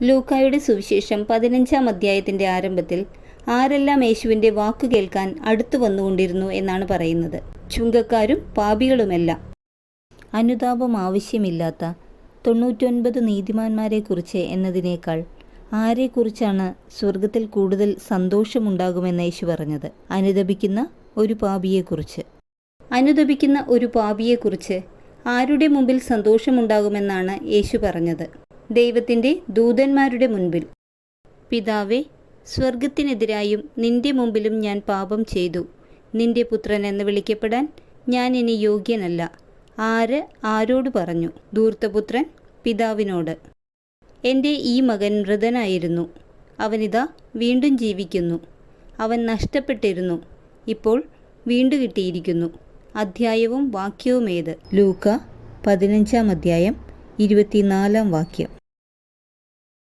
ലൂക്കായുടെ സുവിശേഷം 15-ാം അധ്യായത്തിൻ്റെ ആരംഭത്തിൽ ആരെല്ലാം യേശുവിൻ്റെ വാക്കു കേൾക്കാൻ അടുത്തു വന്നുകൊണ്ടിരുന്നു എന്നാണ് പറയുന്നത്. ചുങ്കക്കാരും പാപികളുമെല്ലാം. അനുതാപം ആവശ്യമില്ലാത്ത 99 നീതിമാന്മാരെക്കുറിച്ച് എന്നതിനേക്കാൾ ആരെക്കുറിച്ചാണ് സ്വർഗത്തിൽ കൂടുതൽ സന്തോഷമുണ്ടാകുമെന്ന് യേശു പറഞ്ഞത്? അനുതപിക്കുന്ന ഒരു പാപിയെക്കുറിച്ച്. അനുതപിക്കുന്ന ഒരു പാപിയെക്കുറിച്ച് ആരുടെ മുമ്പിൽ സന്തോഷമുണ്ടാകുമെന്നാണ് യേശു പറഞ്ഞത്? ദൈവത്തിൻ്റെ ദൂതന്മാരുടെ മുൻപിൽ. പിതാവേ, സ്വർഗത്തിനെതിരായും നിന്റെ മുമ്പിലും ഞാൻ പാപം ചെയ്തു. നിന്റെ പുത്രൻ എന്ന് വിളിക്കപ്പെടാൻ ഞാൻ ഇനി യോഗ്യനല്ല. ആരോട് പറഞ്ഞു? ധൂർത്തപുത്രൻ പിതാവിനോട്. എൻ്റെ ഈ മകൻ മൃതനായിരുന്നു, അവനിതാ വീണ്ടും ജീവിക്കുന്നു. അവൻ നഷ്ടപ്പെട്ടിരുന്നു, ഇപ്പോൾ വീണ്ടു കിട്ടിയിരിക്കുന്നു. അധ്യായവും വാക്യവുമേത്? ലൂക്ക 15-ാം അധ്യായം 24-ാം വാക്യം.